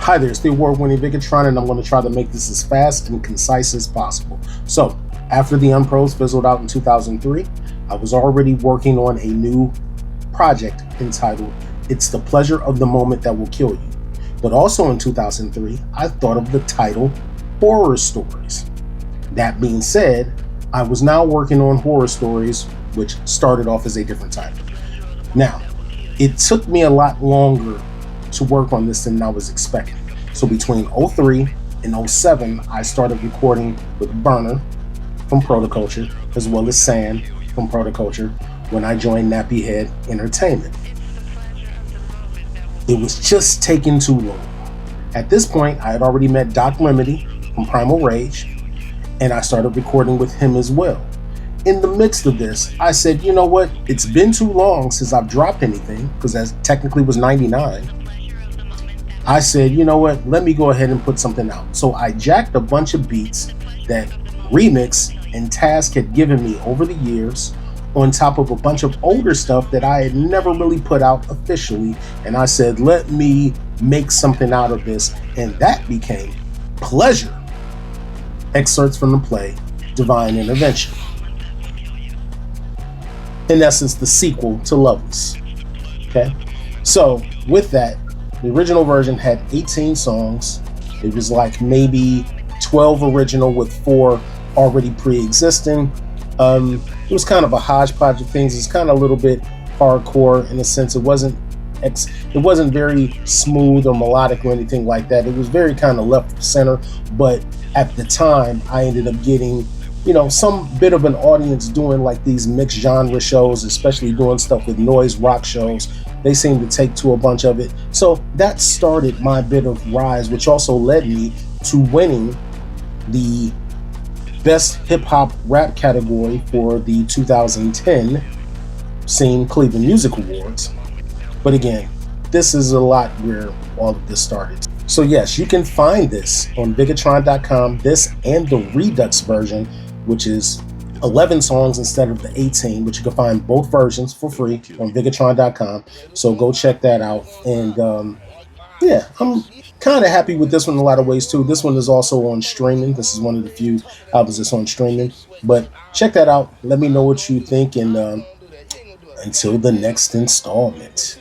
Hi there, it's the award-winning Vigatron, and I'm going to try to make this as fast and concise as possible. So, after the Unpros fizzled out in 2003, I was already working on a new project entitled It's the Pleasure of the Moment That Will Kill You. But also in 2003, I thought of the title Horror Stories. That being said, I was now working on Horror Stories, which started off as a different title. Now, it took me a lot longer to work on this than I was expecting. So between 03 and 07, I started recording with Burner from Protoculture, as well as Sam from Protoculture, when I joined Nappy Head Entertainment. It was just taking too long. At this point, I had already met Doc Lemony from Primal Rage, and I started recording with him as well. In the midst of this, I said, you know what? It's been too long since I've dropped anything, because that technically was 99. I said, you know what? Let me go ahead and put something out. So I jacked a bunch of beats that Remix and Task had given me over the years, on top of a bunch of older stuff that I had never really put out officially. And I said, let me make something out of this. And that became Pleasure. Excerpts from the play Divine Intervention. In essence, the sequel to Loveless. Okay? So with that, the original version had 18 songs. It was like maybe 12 original with 4 already pre-existing. It was kind of a hodgepodge of things. It's kind of a little bit hardcore in a sense. It wasn't very smooth or melodic or anything like that. It was very kind of left of center. But at the time, I ended up getting, some bit of an audience doing like these mixed genre shows, especially doing stuff with noise rock shows. They seemed to take to a bunch of it. So that started my bit of rise, which also led me to winning the Best Hip Hop Rap category for the 2010 Scene Cleveland Music Awards. But again, this is a lot where all of this started. So yes, you can find this on Vigatron.com, this and the Redux version, which is 11 songs instead of the 18, but you can find both versions for free on Vigatron.com. So go check that out. And yeah, I'm kind of happy with this one in a lot of ways too. This one is also on streaming. This is one of the few albums that's on streaming. But check that out. Let me know what you think. And until the next installment.